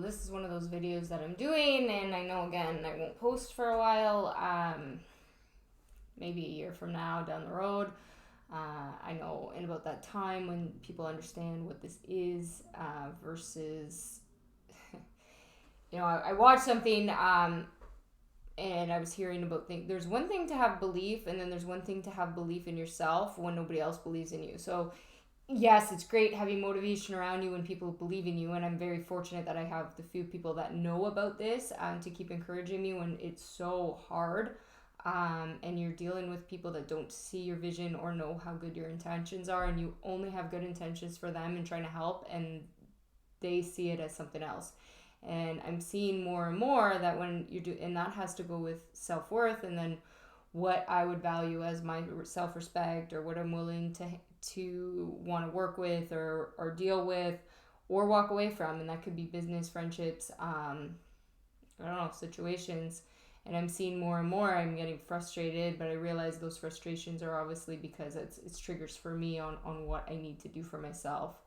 this is one of those videos that I'm doing, and I know, again, I won't post for a while, maybe a year from now down the road. I know in about that time when people understand what this is versus, I watched something and I was hearing about things. There's one thing to have belief, and then there's one thing to have belief in yourself when nobody else believes in you. So, yes, it's great having motivation around you when people believe in you, and I'm very fortunate that I have the few people that know about this to keep encouraging me when it's so hard. And you're dealing with people that don't see your vision or know how good your intentions are, and you only have good intentions for them and trying to help, and they see it as something else. And I'm seeing more and more that when you do, and that has to go with self-worth, and then what I would value as my self-respect, or what I'm willing to want to work with, or deal with, or walk away from. And that could be business, friendships, I don't know, situations. And I'm seeing more and more, I'm getting frustrated, but I realize those frustrations are obviously because it's triggers for me on what I need to do for myself.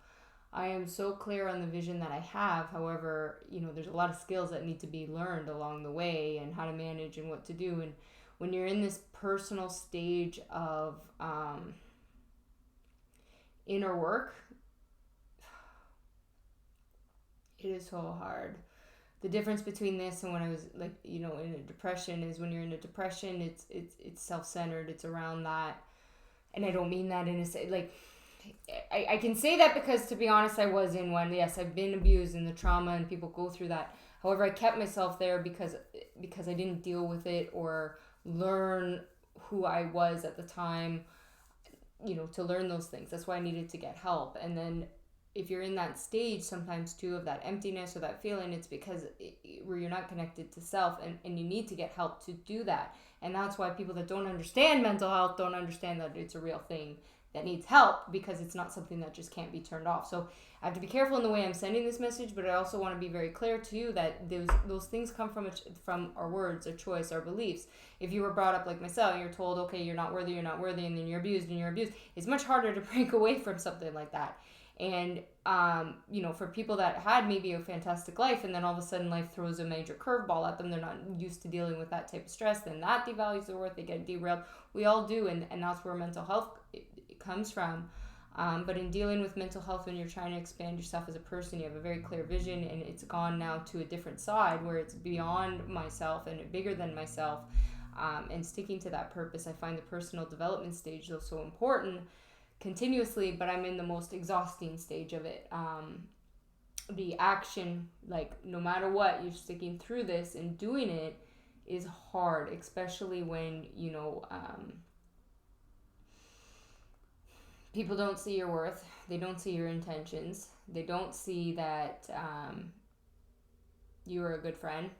I am so clear on the vision that I have. However, there's a lot of skills that need to be learned along the way, and how to manage and what to do. And when you're in this personal stage of inner work, it is so hard. The difference between this and when I was in a depression is, when you're in a depression, it's self-centered. It's around that. And I don't mean that in a I can say that because, to be honest, I was in one. Yes, I've been abused, and the trauma, and people go through that. However, I kept myself there because I didn't deal with it or learn who I was at the time, to learn those things. That's why I needed to get help. And then if you're in that stage sometimes too, of that emptiness or that feeling, it's because where you're not connected to self, and you need to get help to do that. And that's why people that don't understand mental health don't understand that it's a real thing that needs help, because it's not something that just can't be turned off. So I have to be careful in the way I'm sending this message, but I also want to be very clear to you that those things come from our words, our choice, our beliefs. If you were brought up like myself, and you're told, okay, you're not worthy, and then you're abused, it's much harder to break away from something like that. And for people that had maybe a fantastic life, and then all of a sudden life throws a major curveball at them, they're not used to dealing with that type of stress, then that devalues their worth. They get derailed. We all do, and that's where mental health comes from. But in dealing with mental health, when you're trying to expand yourself as a person, you have a very clear vision, and it's gone now to a different side where it's beyond myself and bigger than myself. And sticking to that purpose, I find the personal development stage though so important continuously, but I'm in the most exhausting stage of it. The action, no matter what, you're sticking through this and doing it is hard, especially when people don't see your worth, they don't see your intentions, they don't see that you are a good friend,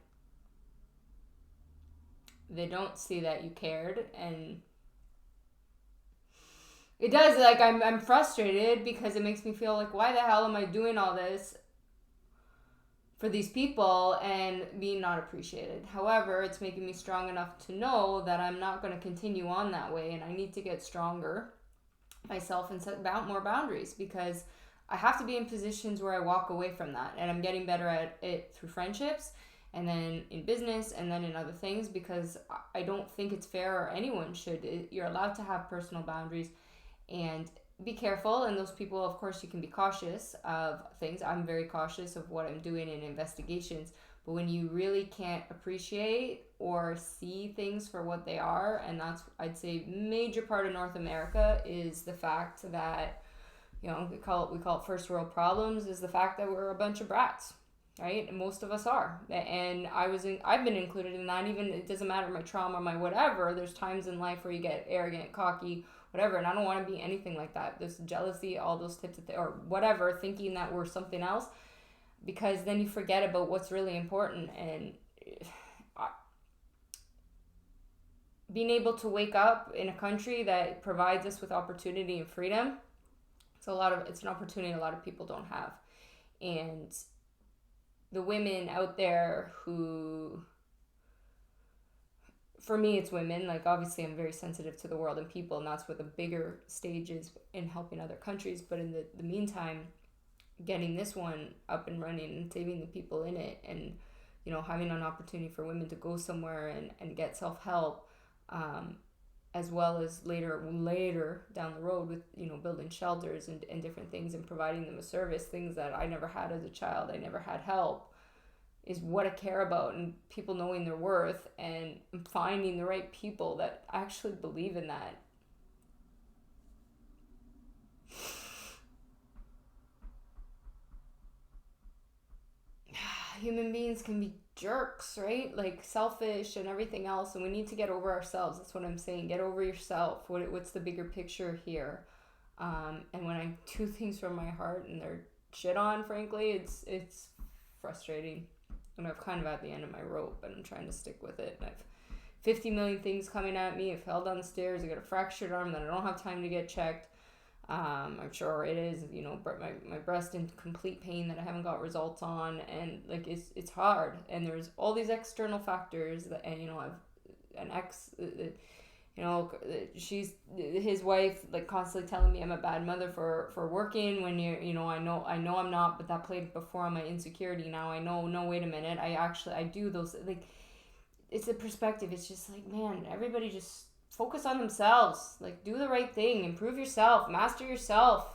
they don't see that you cared. And it does, I'm frustrated because it makes me feel like, why the hell am I doing all this for these people and being not appreciated? However, it's making me strong enough to know that I'm not going to continue on that way, and I need to get stronger myself and set more boundaries, because I have to be in positions where I walk away from that. And I'm getting better at it through friendships, and then in business, and then in other things, because I don't think it's fair, or anyone should. You're allowed to have personal boundaries and be careful. And those people, of course, you can be cautious of things. I'm very cautious of what I'm doing in investigations. But when you really can't appreciate or see things for what they are, and that's, I'd say, major part of North America, is the fact that, we call it first world problems, is the fact that we're a bunch of brats, right? And most of us are. And I've been included in that. Even, it doesn't matter my trauma, my whatever, there's times in life where you get arrogant, cocky, whatever, and I don't want to be anything like that. There's jealousy, all those types of things, or whatever, thinking that we're something else, because then you forget about what's really important. And being able to wake up in a country that provides us with opportunity and freedom, it's an opportunity a lot of people don't have. And the women out there who, for me, it's women. Obviously, I'm very sensitive to the world and people, and that's where the bigger stage is in helping other countries. But in the meantime, getting this one up and running and saving the people in it, and having an opportunity for women to go somewhere and get self-help, as well as later down the road with building shelters and different things and providing them a service, things that I never had as a child. I never had help, is what I care about, and people knowing their worth and finding the right people that actually believe in that. Human beings can be jerks, right? Like selfish and everything else, and we need to get over ourselves. That's what I'm saying. Get over yourself. What's the bigger picture here? And when I do things from my heart and they're shit on, frankly, it's frustrating. And I'm kind of at the end of my rope, but I'm trying to stick with it. And I've 50 million things coming at me. I fell down the stairs. I got a fractured arm that I don't have time to get checked. I'm sure it is, my breast in complete pain that I haven't got results on, and like it's hard, and there's all these external factors that, and I've an ex, she's his wife, like constantly telling me I'm a bad mother for working when I know I'm not, but that played before on my insecurity. Now I know, no, wait a minute, I do those, like, it's a perspective. It's just like, man, everybody just focus on themselves. Like, do the right thing, improve yourself, master yourself.